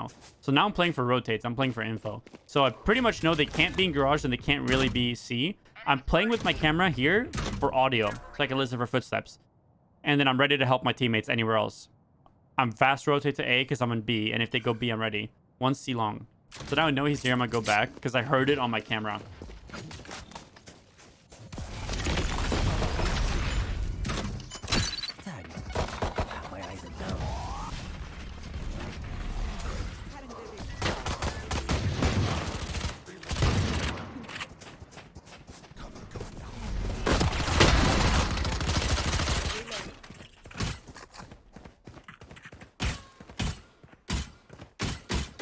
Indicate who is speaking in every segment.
Speaker 1: now. So now I'm playing for rotates. I'm playing for info. So I pretty much know they can't be in garage and they can't really be C. I'm playing with my camera here for audio, so I can listen for footsteps. And then I'm ready to help my teammates anywhere else. I'm fast rotate to A because I'm in B, and if they go B, I'm ready. One C long. So now I know he's here. I'm gonna go back because I heard it on my camera.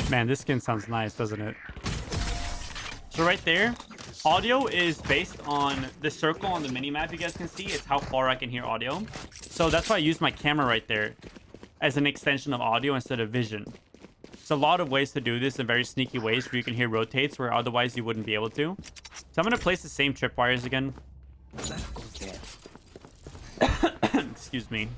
Speaker 1: Man, this skin sounds nice, doesn't it? So right there, audio is based on the circle on the minimap. You guys can see it's how far I can hear audio. So that's why I use my camera right there as an extension of audio instead of vision. There's a lot of ways to do this in very sneaky ways where you can hear rotates where otherwise you wouldn't be able to. So I'm going to place the same tripwires again. Excuse me.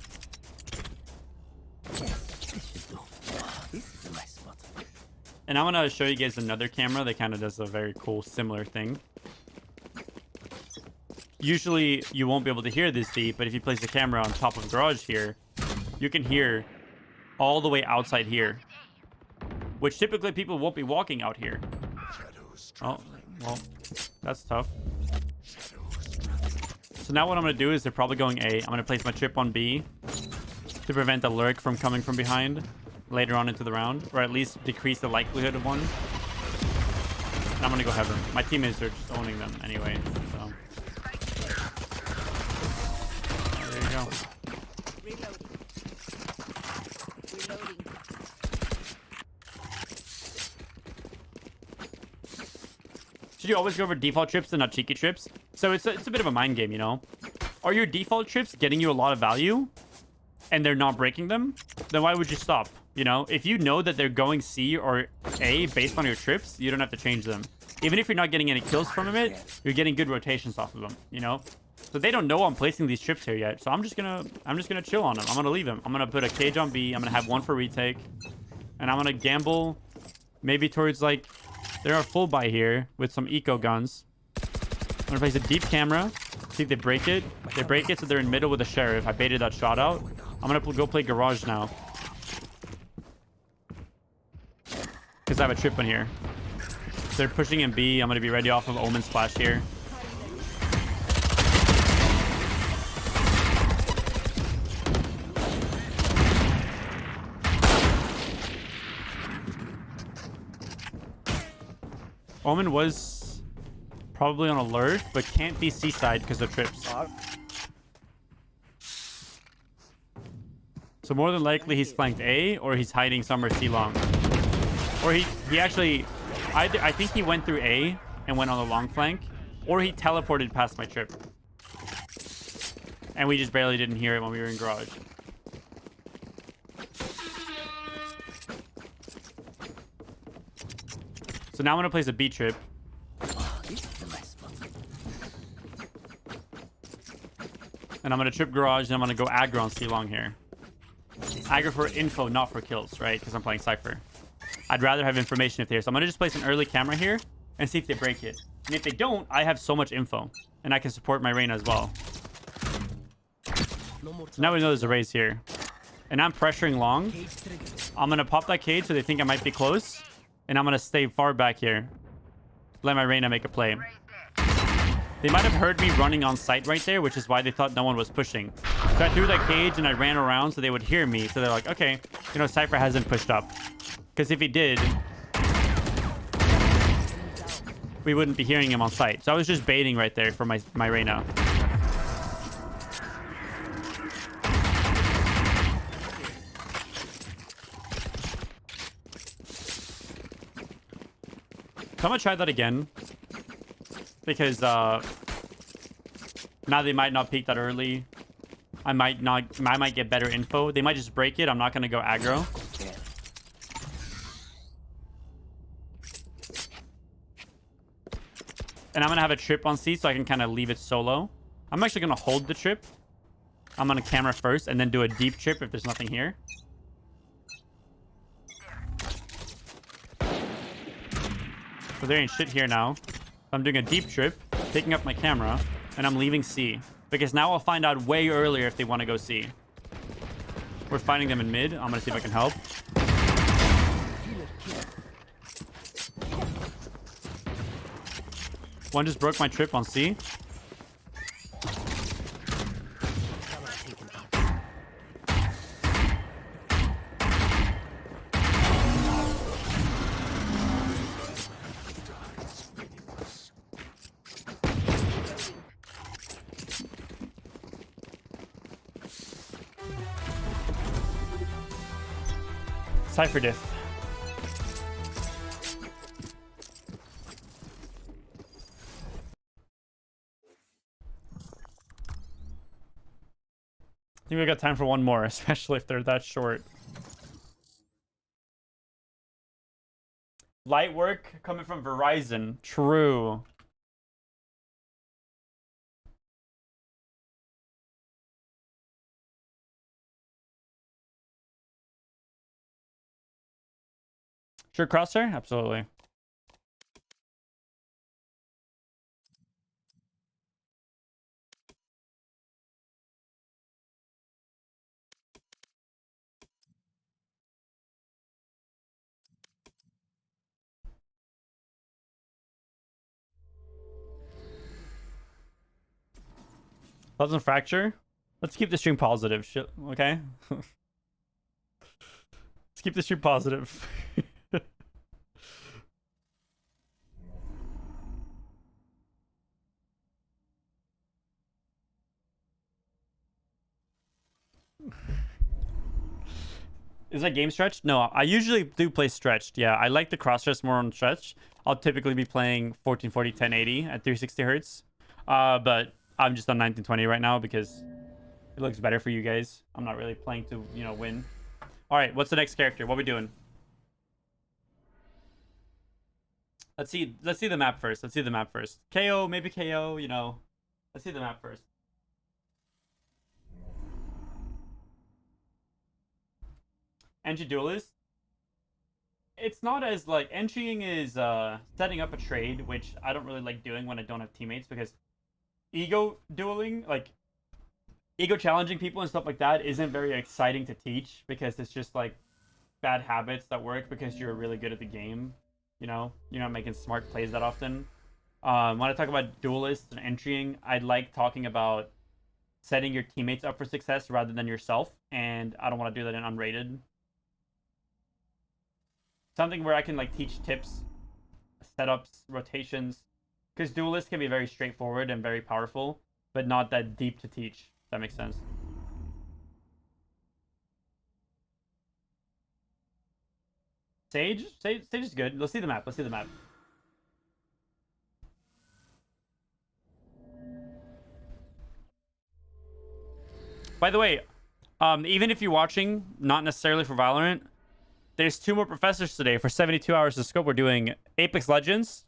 Speaker 1: And I'm going to show you guys another camera that kind of does a very cool similar thing. Usually you won't be able to hear this deep, but if you place the camera on top of garage here, you can hear all the way outside here, which typically people won't be walking out here. Oh, well, that's tough. So now what I'm going to do is they're probably going A. I'm going to place my trip on B to prevent the lurk from coming from behind later on into the round, or at least decrease the likelihood of one. And I'm gonna go heaven. My teammates are just owning them anyway, so there you go.
Speaker 2: Reloading.
Speaker 1: Should you always go for default trips and not cheeky trips? So it's a bit of a mind game, you know? Are your default trips getting you a lot of value and they're not breaking them? Then why would you stop? You know, if you know that they're going C or A based on your trips, you don't have to change them. Even if you're not getting any kills from it, you're getting good rotations off of them, you know? So they don't know I'm placing these trips here yet. So I'm just gonna chill on them. I'm gonna leave them. I'm gonna put a cage on B. I'm gonna have one for retake. And I'm gonna gamble maybe towards like there are full buy here with some eco guns. I'm gonna place a deep camera. See if they break it. They break it, so they're in middle with a sheriff. I baited that shot out. I'm gonna go play garage now. Because I have a trip in here. They're pushing in B. I'm going to be ready off of Omen splash here. Omen was probably on alert, but can't be C-side because of trips. So more than likely he's flanked A, or he's hiding somewhere C-long. Or he actually, I think he went through A and went on the long flank, or he teleported past my trip. And we just barely didn't hear it when we were in garage. So now I'm going to place a B trip. And I'm going to trip garage, and I'm going to go aggro on C-long here. Aggro for info, not for kills, right? Because I'm playing Cypher. I'd rather have information if they're here. So I'm going to just place an early camera here and see if they break it. And if they don't, I have so much info. And I can support my Reyna as well. So now we know there's a raise here. And I'm pressuring long. I'm going to pop that cage so they think I might be close. And I'm going to stay far back here. Let my Reyna make a play. They might have heard me running on site right there, which is why they thought no one was pushing. So I threw that cage and I ran around so they would hear me. So they're like, okay, you know, Cypher hasn't pushed up. Because if he did, we wouldn't be hearing him on site. So I was just baiting right there for my Reyna. So I'm going to try that again. Because now they might not peek that early. I might get better info. They might just break it. I'm not going to go aggro. And I'm going to have a trip on C so I can kind of leave it solo. I'm actually going to hold the trip. I'm going to camera first and then do a deep trip if there's nothing here. But there ain't shit here now. I'm doing a deep trip, picking up my camera, and I'm leaving C. Because now I'll find out way earlier if they want to go C. We're finding them in mid. I'm gonna see if I can help. One just broke my trip on C. Cypher diff. I think we got time for one more, especially if they're that short. Light work coming from Verizon. True. Sure, Crosshair? Absolutely. Doesn't fracture? Let's keep the stream positive, shit, okay? Let's keep the stream positive. Is that game stretched? No, I usually do play stretched. Yeah, I like the cross stress more on stretch. I'll typically be playing 1440, 1080 at 360 hertz. But I'm just on 1920 right now because it looks better for you guys. I'm not really playing to, you know, win. All right, what's the next character? What are we doing? Let's see the map first. Let's see the map first. KO, maybe KO, you know. Let's see the map first. Entry duelist. It's not as like entrying is setting up a trade, which I don't really like doing when I don't have teammates because ego dueling, like ego challenging people and stuff like that isn't very exciting to teach because it's just like bad habits that work because you're really good at the game. You know, you're not making smart plays that often. When I talk about duelists and entrying, I like talking about setting your teammates up for success rather than yourself, and I don't want to do that in unrated. Something where I can like teach tips, setups, rotations, because duelists can be very straightforward and very powerful, but not that deep to teach. If that makes sense. Sage is good. Let's see the map. Let's see the map. By the way, even if you're watching, not necessarily for Valorant, there's 2 more professors today for 72 hours of scope. We're doing Apex Legends,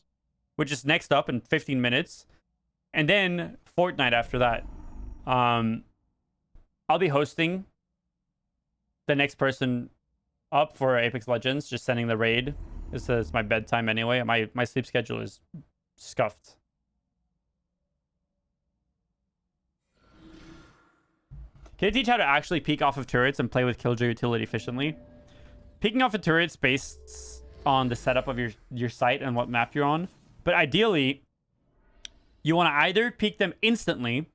Speaker 1: which is next up in 15 minutes, and then Fortnite after that. I'll be hosting the next person up for Apex Legends, just sending the raid. This is my bedtime anyway. My sleep schedule is scuffed. Can you teach how to actually peek off of turrets and play with Killjoy utility efficiently? Peeking off of turrets based on the setup of your site and what map you're on. But ideally, you want to either peek them instantly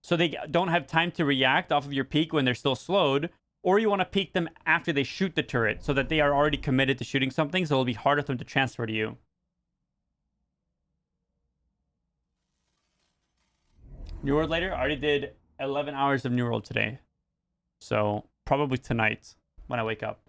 Speaker 1: so they don't have time to react off of your peek when they're still slowed, or you want to peek them after they shoot the turret so that they are already committed to shooting something, so it'll be harder for them to transfer to you. New World later? I already did 11 hours of New World today. So probably tonight when I wake up.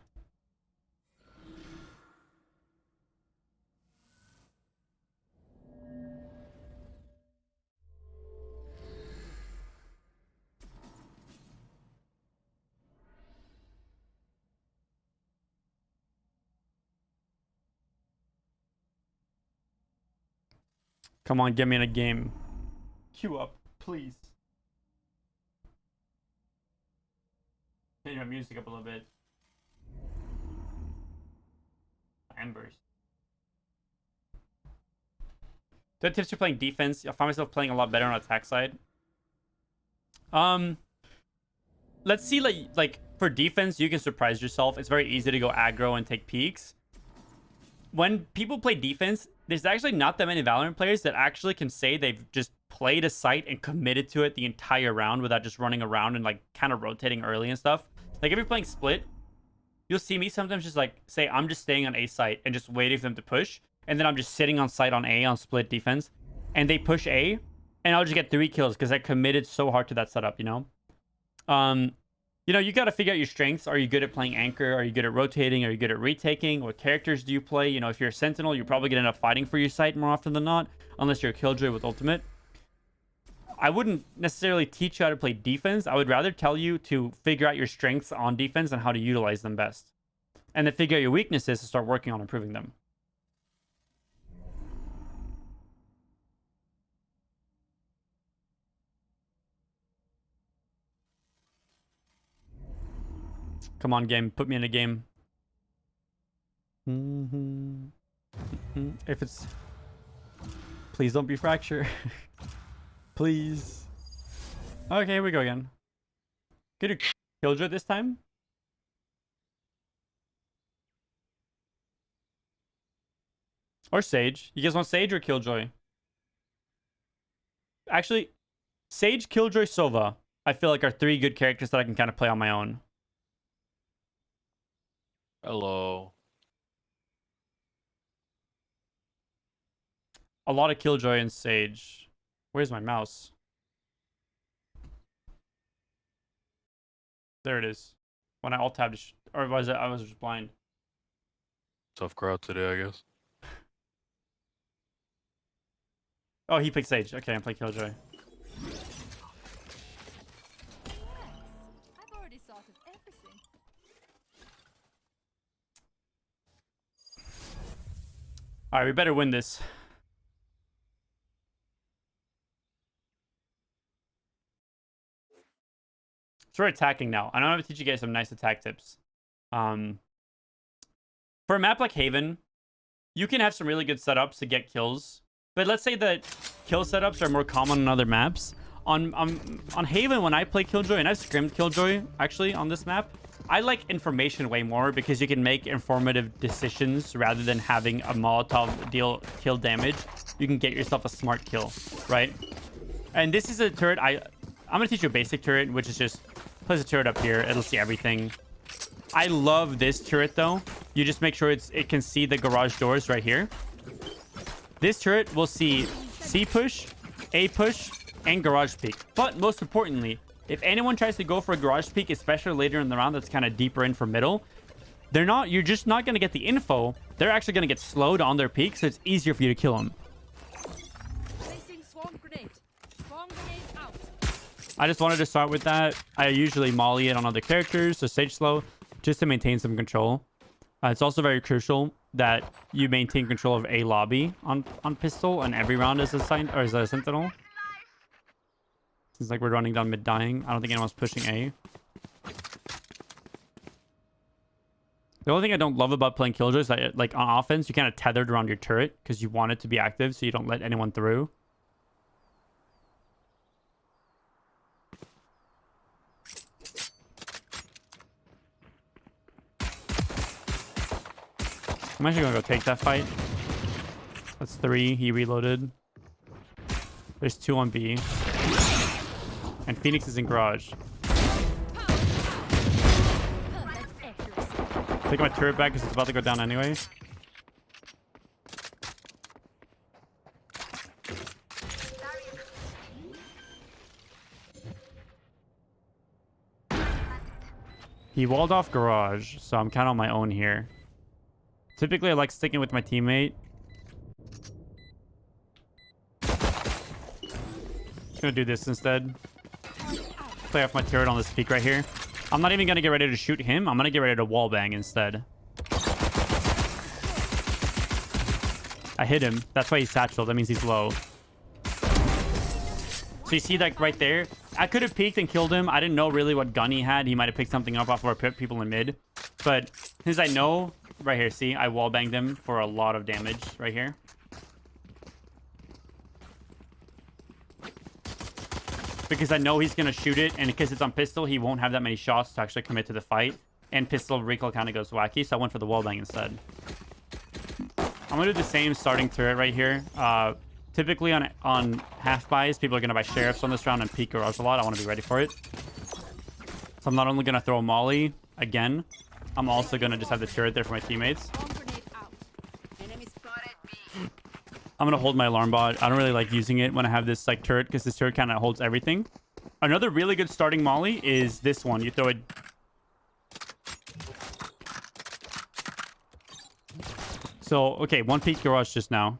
Speaker 1: Come on, get me in a game. Queue up, please. Change my music up a little bit. Embers. The tips for playing defense. I find myself playing a lot better on attack side. Let's see, like for defense, you can surprise yourself. It's very easy to go aggro and take peeks. When people play defense, there's actually not that many Valorant players that actually can say they've just played a site and committed to it the entire round without just running around and like kind of rotating early and stuff. Like if you're playing split, you'll see me sometimes just like say I'm just staying on A site and just waiting for them to push, and then I'm just sitting on site on A on split defense, and they push A, and I'll just get 3 kills because I committed so hard to that setup, you know? You know, you got to figure out your strengths. Are you good at playing anchor? Are you good at rotating? Are you good at retaking? What characters do you play? You know, if you're a sentinel, you're probably going to end up fighting for your site more often than not, unless you're a killjoy with ultimate. I wouldn't necessarily teach you how to play defense. I would rather tell you to figure out your strengths on defense and how to utilize them best. And then figure out your weaknesses to start working on improving them. Come on, game. Put me in a game. If it's... Please don't be fracture. Please. Okay, here we go again. Get a killjoy this time. Or Sage. You guys want Sage or Killjoy? Actually, Sage, Killjoy, Sova, I feel like are 3 good characters that I can kind of play on my own.
Speaker 2: Hello.
Speaker 1: A lot of Killjoy and Sage. Where's my mouse? There it is. When I alt-tabbed, or was it? I was just blind.
Speaker 2: Tough crowd today, I guess.
Speaker 1: Oh, he picked Sage. Okay, I'm playing Killjoy.
Speaker 3: I've already thought of everything.
Speaker 1: All right, we better win this. So we're attacking now. And I'm going to teach you guys some nice attack tips. For a map like Haven, you can have some really good setups to get kills. But let's say that kill setups are more common on other maps. On Haven, when I play Killjoy, and I've scrimmed Killjoy, actually, on this map, I like information way more because you can make informative decisions rather than having a Molotov deal kill damage. You can get yourself a smart kill, right? And this is a turret. I'm going to teach you a basic turret, which is just place a turret up here. It'll see everything. I love this turret, though. You just make sure it can see the garage doors right here. This turret will see C push, A push, and garage peek. But most importantly, if anyone tries to go for a garage peek, especially later in the round that's kind of deeper in for middle, you're just not going to get the info. They're actually going to get slowed on their peak, so it's easier for you to kill them.
Speaker 3: Placing swarm grenade. Swarm grenade out.
Speaker 1: I just wanted to start with that. I usually molly it on other characters, so Sage slow, just to maintain some control. It's also very crucial that you maintain control of a lobby on pistol and every round as a sentinel. Seems like we're running down mid dying. I don't think anyone's pushing A. The only thing I don't love about playing Killjoy is that, like, on offense, you kind of tethered around your turret because you want it to be active so you don't let anyone through. I'm actually gonna go take that fight. That's 3. He reloaded. There's 2 on B. And Phoenix is in garage. Take my turret back because it's about to go down anyway. He walled off garage, so I'm kind of on my own here. Typically, I like sticking with my teammate. Just gonna do this instead. Play off my turret on this peak right here. I'm not even gonna get ready to shoot him. I'm gonna get ready to wallbang instead. I hit him. That's why he's satchel. That means he's low. So you see that right there? I could have peeked and killed him. I didn't know really what gun he had. He might have picked something up off our people in mid. But since I know... Right here, see? I wallbanged him for a lot of damage right here. because I know he's going to shoot it, and because it's on pistol, he won't have that many shots to actually commit to the fight, and pistol recoil kind of goes wacky, so I went for the wallbang instead. I'm going to do the same starting turret right here. Typically on half buys, people are going to buy sheriffs on this round and peek garage a lot. I want to be ready for it. So I'm not only going to throw a molly again, I'm also going to just have the turret there for my teammates.
Speaker 3: Swarm grenade out. Enemy spotted B.
Speaker 1: I'm going to hold my alarm bot. I don't really like using it when I have this like turret because this turret kind of holds everything. Another really good starting molly is this one. You throw it. So, okay, one peek garage just now.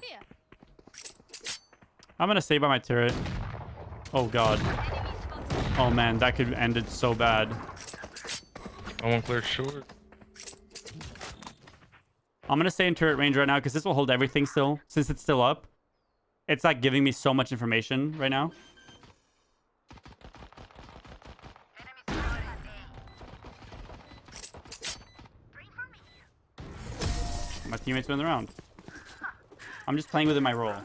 Speaker 3: Here.
Speaker 1: I'm going to stay by my turret. Oh, God. Oh, man, that could end it so bad.
Speaker 2: I won't clear short.
Speaker 1: I'm going to stay in turret range right now because this will hold everything still. Since it's still up, it's like giving me so much information right now. My teammates win the round. I'm just playing within my role.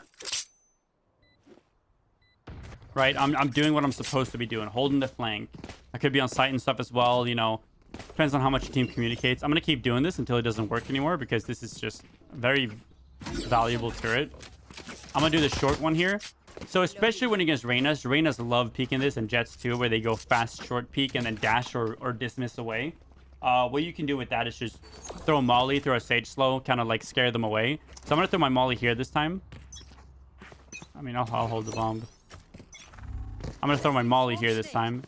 Speaker 1: Right? I'm doing what I'm supposed to be doing. Holding the flank. I could be on site and stuff as well, you know. Depends on how much your team communicates. I'm going to keep doing this until it doesn't work anymore because this is just a very valuable turret. I'm going to do the short one here. So especially when against Reynas love peeking this, and Jets too, where they go fast short peek and then dash or dismiss away. What you can do with that is just throw a molly, throw a sage slow, kind of like scare them away. So I'm going to throw my molly here this time. I mean, I'll hold the bomb. I'm going to throw my molly here this time.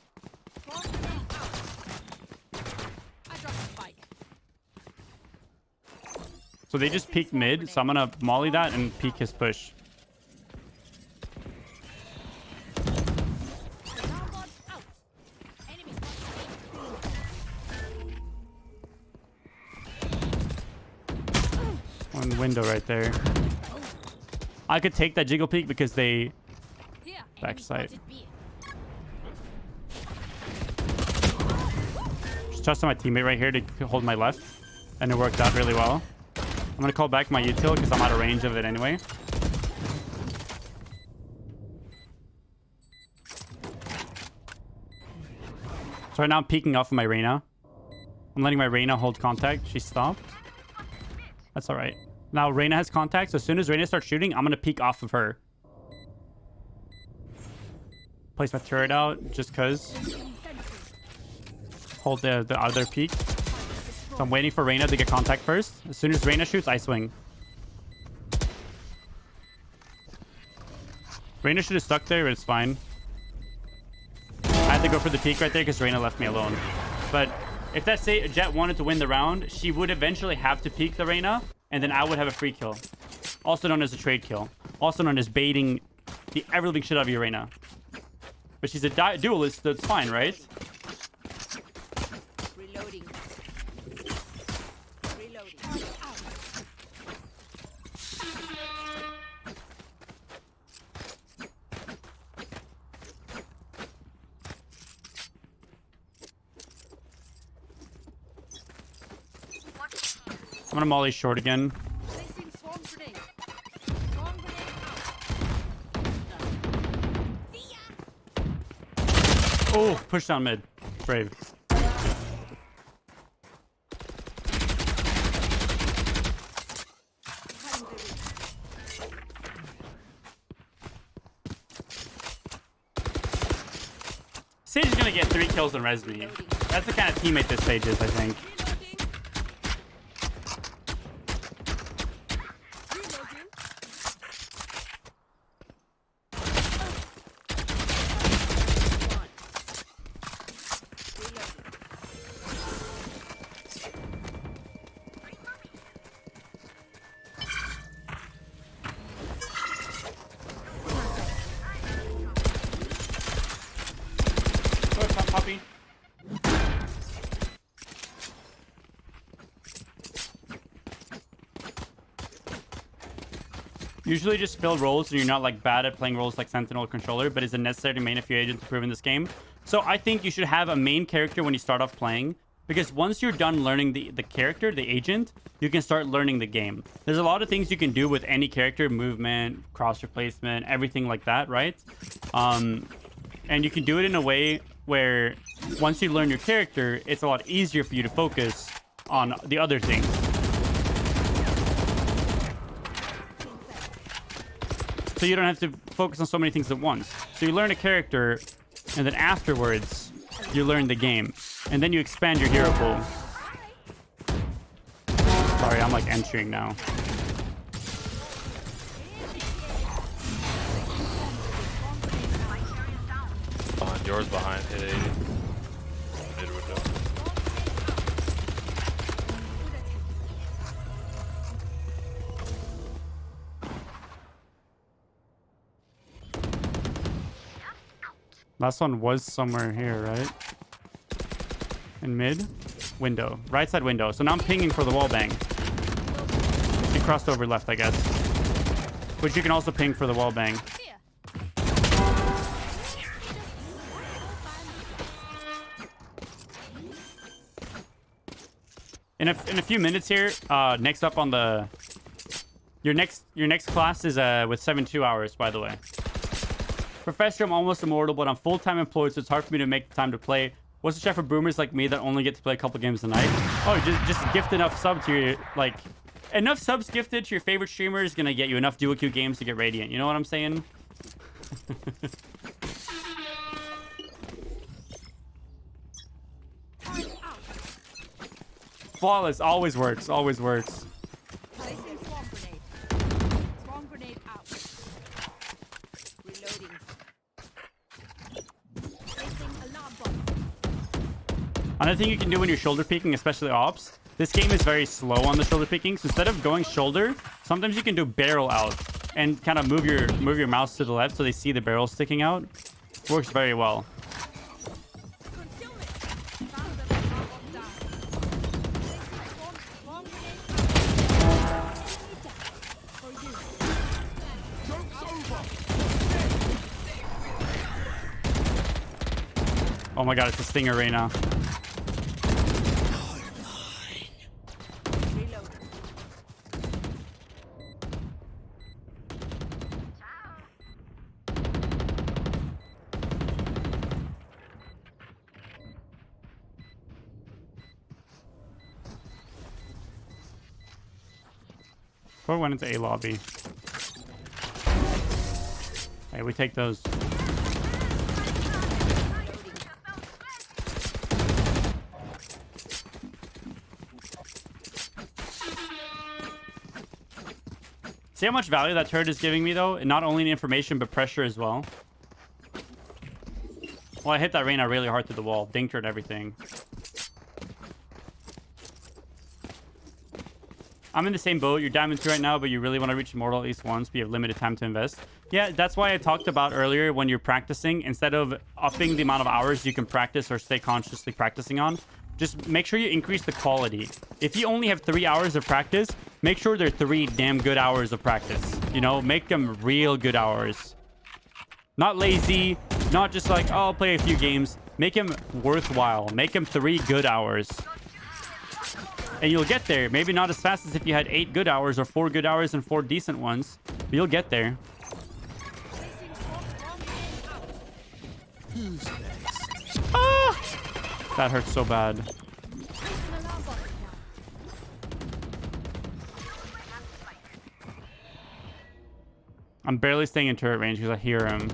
Speaker 3: Swarm grenade out. I dropped a spike.
Speaker 1: So they just peeked mid, so I'm going to molly that and peek his push.
Speaker 3: Alarm bot out. Enemy spotted.
Speaker 1: One window right there. I could take that jiggle peek because they
Speaker 3: Here.
Speaker 1: backside.
Speaker 3: Enemy spotted B.
Speaker 1: Just trusted my teammate right here to hold my left, and it worked out really well. I'm gonna call back my util because I'm out of range of it anyway. So right now I'm peeking off of my Reyna. I'm letting my Reyna hold contact. She stopped. That's all right. Now Reyna has contact, so as soon as Reyna starts shooting, I'm gonna peek off of her. Place my turret out just cause. Hold the other peek. So I'm waiting for Reyna to get contact first. As soon as Reyna shoots, I swing. Reyna should have stuck there, but it's fine. I had to go for the peek right there because Reyna left me alone. But if that say Jet wanted to win the round, she would eventually have to peek the Reyna, and then I would have a free kill. Also known as a trade kill. Also known as baiting the ever-living shit out of your Reyna. But she's a duelist, so it's fine, right?
Speaker 3: Reloading. Reloading. Out.
Speaker 1: I'm gonna molly short again.
Speaker 3: Placing swarm grenade. Swarm grenade out. See ya.
Speaker 1: Oh, push down mid. Brave.
Speaker 3: Cutting the ring.
Speaker 1: Sage is gonna get 3 kills and res me. That's the kind of teammate this Sage is, I think.
Speaker 3: Reloading. Reloading. Reloading.
Speaker 1: Go ahead, puppy. Usually just fill roles and you're not like bad at playing roles like Sentinel or Controller, but is a necessary main if you're agent to prove in this game. So I think you should have a main character when you start off playing Because once you're done learning the character, the agent, you can start learning the game. There's a lot of things you can do with any character, movement, cross replacement, everything like that, right? And you can do it in a way where once you learn your character, it's a lot easier for you to focus on the other things. So you don't have to focus on so many things at once. So you learn a character, and then afterwards, you learn the game. And then you expand your hero pool. Sorry, I'm like entering now.
Speaker 2: Behind yours, behind hit 80. Mid window.
Speaker 1: Last one was somewhere here, right? In mid? Window. Right side window. So now I'm pinging for the wall bang. He crossed over left, I guess. But you can also ping for the wall bang. In a few minutes here, next up on the... Your next class is with 72 hours, by the way. Professor, I'm almost immortal, but I'm full-time employed, so it's hard for me to make the time to play. What's the chat for boomers like me that only get to play a couple games a night? Oh, just gift enough subs to your, like... Enough subs gifted to your favorite streamer is gonna get you enough dual queue games to get Radiant. You know what I'm saying? Flawless. Always works. Always works.
Speaker 3: Placing swarm grenade. Swarm grenade out. Reloading. Placing alarm bomb.
Speaker 1: Another thing you can do when you're shoulder peeking, especially ops, this game is very slow on the shoulder peeking. So instead of going shoulder, sometimes you can do barrel out and kind of move your mouse to the left so they see the barrel sticking out. Works very well.
Speaker 3: Concealment. Found the alarm bomb down. Placing swarm grenade out. Enemy down. For you.
Speaker 1: Oh my god, it's a stinger right now.
Speaker 3: Reload.
Speaker 1: Or went into A lobby. Hey, we take those. See how much value that turret is giving me, though? And not only in information, but pressure as well. Well, I hit that Reyna really hard through the wall. Dinked her and everything. I'm in the same boat. You're Diamond 2 right now, but you really want to reach Immortal at least once, but you have limited time to invest. Yeah, that's why I talked about earlier when you're practicing, instead of upping the amount of hours you can practice or stay consciously practicing on, just make sure you increase the quality. If you only have 3 hours of practice, make sure they're 3 damn good hours of practice. You know, make them real good hours. Not lazy, not just like, oh, I'll play a few games. Make them worthwhile. Make them 3 good hours. And you'll get there. Maybe not as fast as if you had 8 good hours or 4 good hours and 4 decent ones. But you'll get there.
Speaker 3: Placing swarm grenade out.
Speaker 4: Who's next?
Speaker 1: Ah! That hurts so bad.
Speaker 3: Placing alarm bomb now.
Speaker 1: I'm barely staying in turret range because I hear him.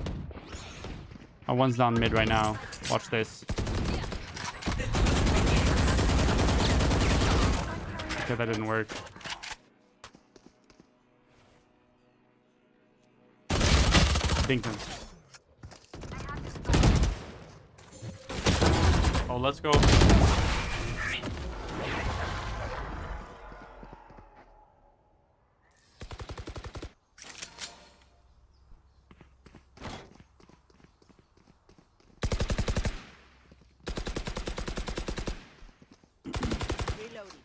Speaker 1: Oh, one's down mid right now. Watch this. Okay, that didn't work. Dinked him. Oh, let's go.
Speaker 3: Reloading.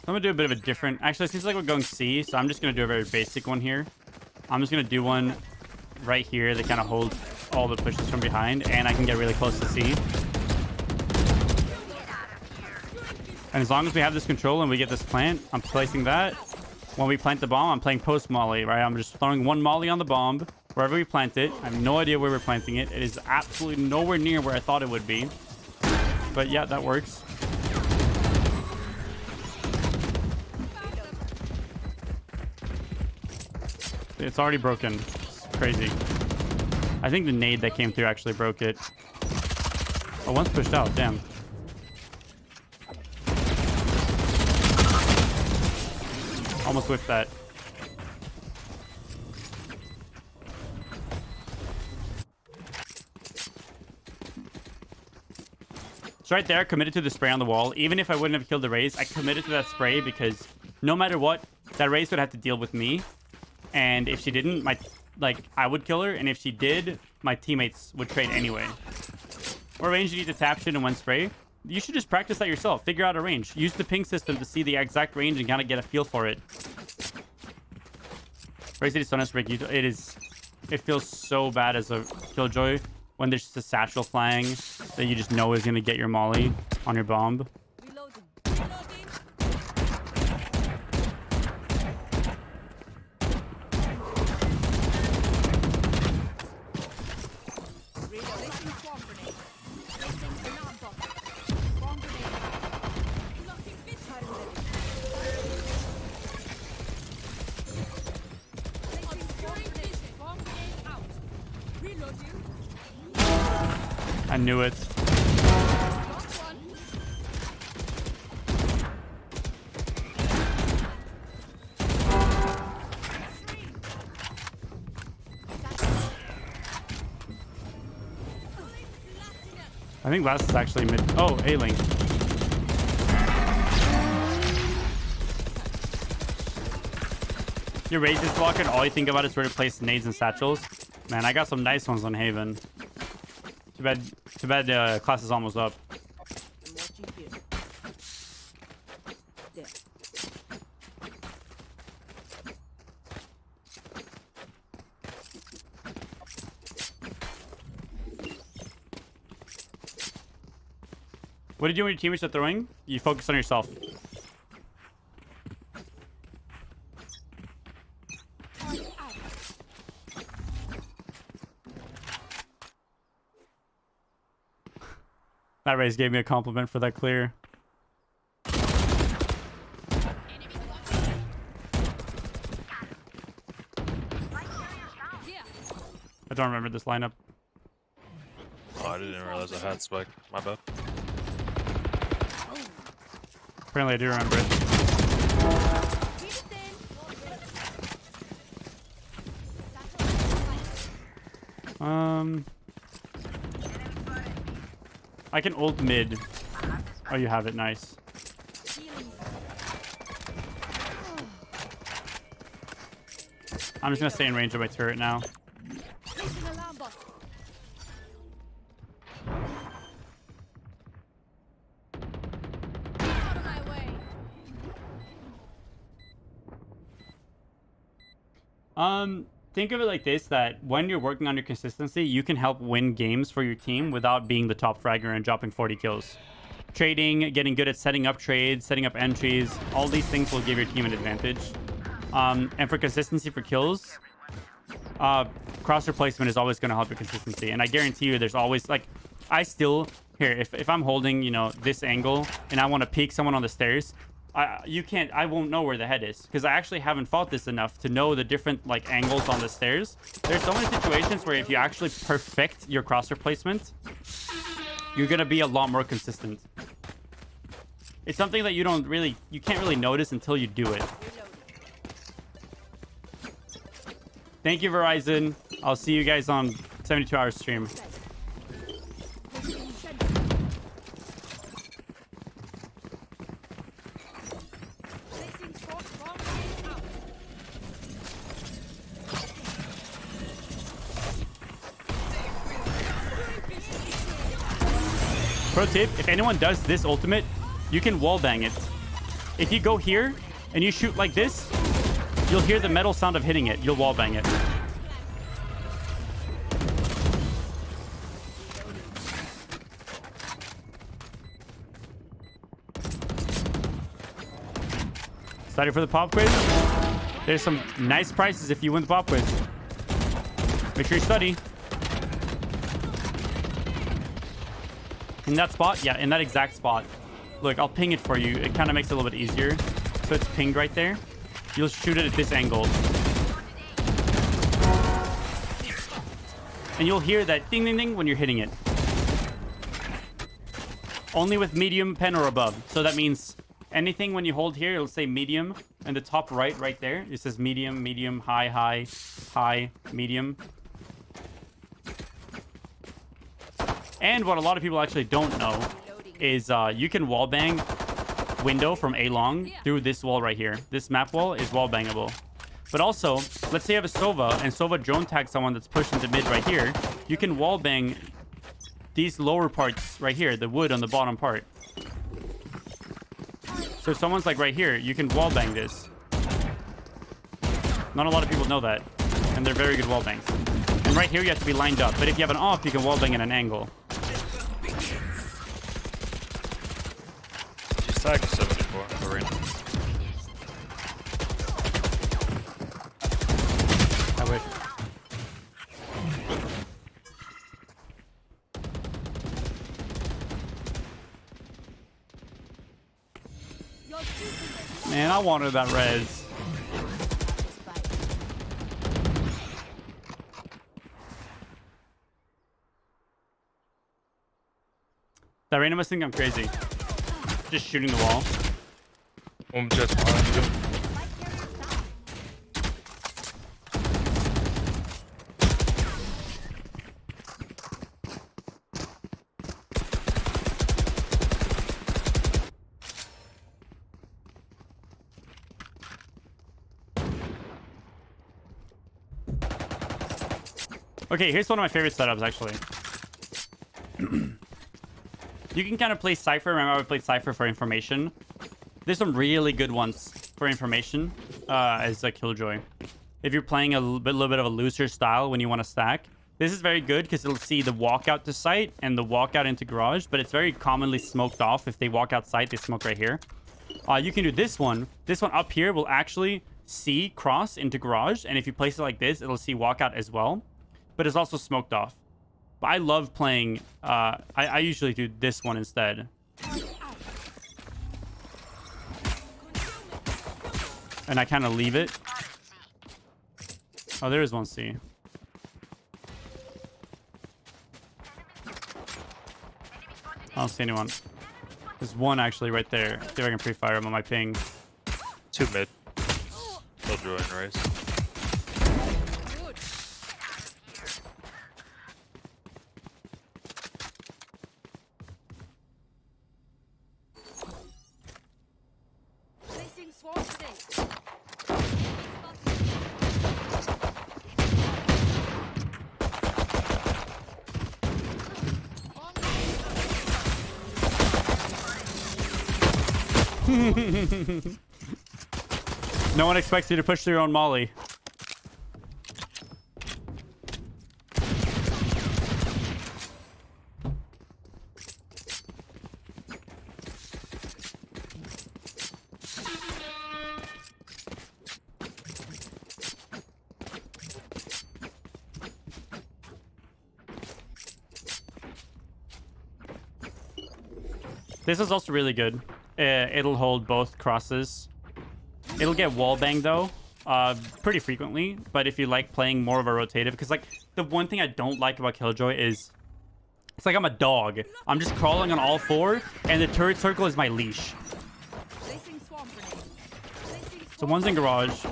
Speaker 1: I'm gonna do a bit of a different... Actually, it seems like we're going C, so I'm just gonna do a very basic one here. I'm just gonna do one right here that kind of holds all the pushes from behind, and I can get really close to C. And as long as we have this control and we get this plant, I'm placing that. When we plant the bomb, I'm playing post molly, right? I'm just throwing one molly on the bomb wherever we plant it. I have no idea where we're planting it. It is absolutely nowhere near where I thought it would be. But yeah, that works. It's already broken. It's crazy. I think the nade that came through actually broke it. Oh, one's pushed out. Damn. Almost whiffed that. So right there, committed to the spray on the wall. Even if I wouldn't have killed the Raze, I committed to that spray because no matter what, that Raze would have to deal with me. And if she didn't, I would kill her. And if she did, my teammates would trade anyway. What range do you need to tap shit in one spray? You should just practice that yourself. Figure out a range. Use the ping system to see the exact range and kind of get a feel for it. Raze City Sonus Break, it feels so bad as a killjoy when there's just a satchel flying that you just know is going to get your molly on your bomb.
Speaker 3: Reloading. Reloading. Reloading swarm grenade. Placing alarm bot. Swarm grenade. Blocking bit target. Placing swarm grenade. Swarm grenade out. Reloading.
Speaker 1: I knew it.
Speaker 3: Lock one.
Speaker 1: I think last is actually mid. Oh, A-Link. Your Raze is blocking. All you think about is where to place nades and satchels. Man, I got some nice ones on Haven. Too bad class is almost up.
Speaker 3: I'm watching here. There.
Speaker 1: What do you do when your teammates are throwing? You focus on yourself.
Speaker 3: Target out.
Speaker 1: That Raze gave me a compliment for that clear.
Speaker 3: Here.
Speaker 1: I don't remember this lineup.
Speaker 2: Oh, I didn't realize I had spike. My bad.
Speaker 1: Apparently I do remember it.
Speaker 3: Keep it in.
Speaker 1: I can ult mid. Oh, you have it. Nice.
Speaker 3: Healing.
Speaker 1: I'm just gonna stay in range of my turret now.
Speaker 3: Placing alarm bot. Out of my way.
Speaker 1: Think of it like this, that when you're working on your consistency, you can help win games for your team without being the top fragger and dropping 40 kills. Trading, getting good at setting up trades, setting up entries, all these things will give your team an advantage. And for consistency for kills, cross replacement is always going to help your consistency. And I guarantee you there's always, like, I still, here, if I'm holding, you know, this angle and I want to peek someone on the stairs, I won't know where the head is because I actually haven't fought this enough to know the different like angles on the stairs. There's so many situations where if you actually perfect your cross replacement, you're gonna be a lot more consistent. It's something that you can't really notice until you do it. Thank you, Verizon. I'll see you guys on 72 hours stream.
Speaker 3: Placing swarm grenade out.
Speaker 1: Pro tip, if anyone does this ultimate, you can wallbang it. If you go here and you shoot like this, you'll hear the metal sound of hitting it. You'll wallbang it. Excited for the pop quiz? There's some nice prizes if you win the pop quiz. Make sure you study. In that spot? Yeah, in that exact spot. Look, I'll ping it for you. It kind of makes it a little bit easier. So it's pinged right there. You'll shoot it at this angle. And you'll hear that ding, ding, ding when you're hitting it. Only with medium, pen, or above. So that means anything when you hold here, it'll say medium. And the top right there, it says medium, medium, high, high, high, medium. And what a lot of people actually don't know is you can wallbang window from A long through this wall right here. This map wall is wallbangable. But also, let's say you have a Sova and Sova drone tags someone that's pushed into mid right here. You can wallbang these lower parts right here, the wood on the bottom part. So if someone's like right here, you can wallbang this. Not a lot of people know that. And they're very good wallbangs. And right here you have to be lined up. But if you have an off, you can wallbang at an angle.
Speaker 2: She's tagged 74, Arena.
Speaker 1: I wish. Man, I wanted that res. That random must think I'm crazy. Just shooting the wall.
Speaker 2: Just behind you.
Speaker 1: Okay, here's one of my favorite setups, actually. You can kind of play Cypher. Remember, I played Cypher for information. There's some really good ones for information as a Killjoy. If you're playing a little bit of a looser style when you want to stack, this is very good because it'll see the walkout to site and the walkout into garage, but it's very commonly smoked off. If they walk out site, they smoke right here. You can do this one. This one up here will actually see cross into garage, and if you place it like this, it'll see walkout as well. But it's also smoked off. But I love playing... I usually do this one instead. And I kind of leave it. Oh, there is one C. I don't see anyone. There's one actually right there. See if I can pre-fire him on my ping.
Speaker 2: 2 mid. They'll join race.
Speaker 1: No one expects you to push through your own molly. This is also really good. It'll hold both crosses. It'll get wallbang though, pretty frequently. But if you like playing more of a rotative, because like the one thing I don't like about Killjoy is it's like I'm a dog. I'm just crawling on all four, and the turret circle is my leash. So one's in garage.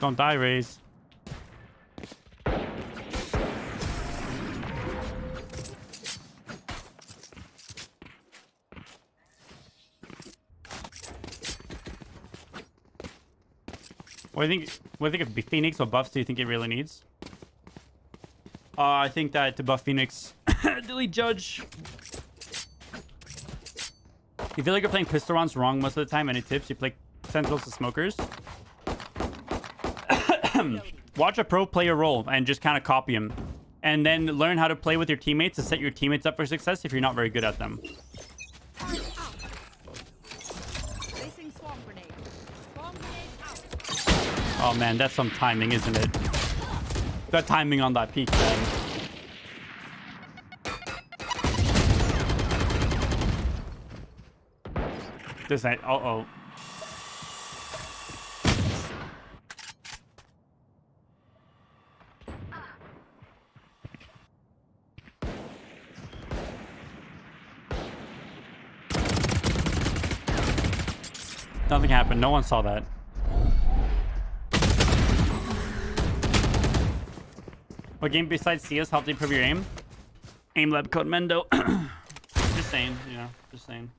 Speaker 1: Don't die, Raze. What do you think of Phoenix? What buffs do you think it really needs? I think that to buff Phoenix, delete Judge. You feel like you're playing pistol rounds wrong most of the time. Any tips? You play Sentinels to Smokers. Watch a pro play a role and just kind of copy him. And then learn how to play with your teammates to set your teammates up for success if you're not very good at them.
Speaker 3: Placing swarm grenade. Swarm grenade out.
Speaker 1: Oh man, that's some timing, isn't it? That timing on that peak, man. This ain't. Uh-oh. Nothing happened. No one saw that. What game besides CS helped improve your aim? Aim lab code Mendo. Just saying, you know, just saying.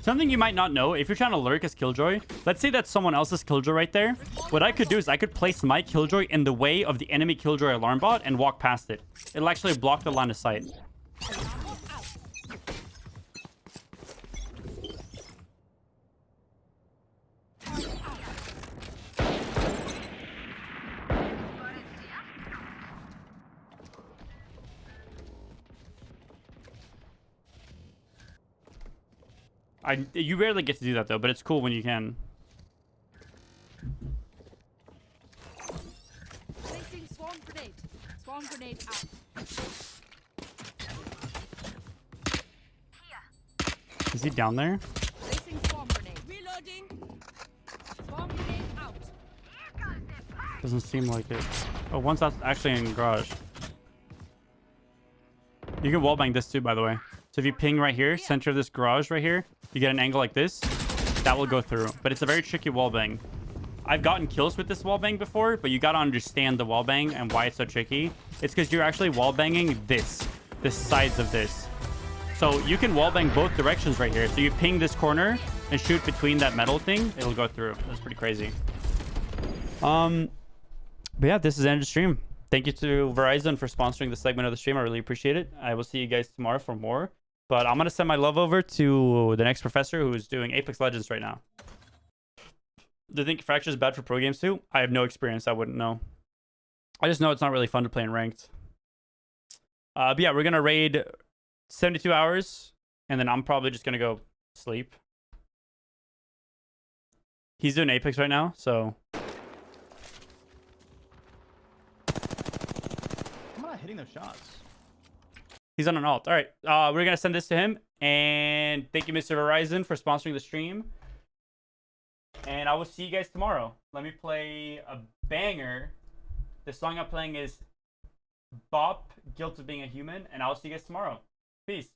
Speaker 1: Something you might not know, if you're trying to lurk as Killjoy, let's say that's someone else's Killjoy right there. What I could do is I could place my Killjoy in the way of the enemy Killjoy alarm bot and walk past it. It'll actually block the line of sight. You rarely get to do that though, but it's cool when you can.
Speaker 3: Placing swarm grenade. Swarm grenade out.
Speaker 1: Is he down there?
Speaker 3: Placing swarm grenade. Reloading. Swarm grenade out.
Speaker 1: Doesn't seem like it. Oh, one's actually in garage. You can wallbang this too, by the way. So if you ping right here, center of this garage right here, you get an angle like this, that will go through. But it's a very tricky wallbang. I've gotten kills with this wallbang before, but you gotta understand the wallbang and why it's so tricky. It's because you're actually wallbanging the sides of this. So you can wallbang both directions right here. So you ping this corner and shoot between that metal thing, it'll go through. That's pretty crazy. But yeah, this is the end of the stream. Thank you to Verizon for sponsoring this segment of the stream. I really appreciate it. I will see you guys tomorrow for more. But I'm going to send my love over to the next professor who's doing Apex Legends right now. Do you think Fracture is bad for pro games too? I have no experience. I wouldn't know. I just know it's not really fun to play in ranked. But yeah, we're going to raid 72 hours. And then I'm probably just going to go sleep. He's doing Apex right now, so...
Speaker 5: I'm not hitting those shots.
Speaker 1: He's on an alt. All right. We're going to send this to him. And thank you, Mr. Verizon, for sponsoring the stream. And I will see you guys tomorrow. Let me play a banger. The song I'm playing is Bop, Guilt of Being a Human. And I'll see you guys tomorrow. Peace.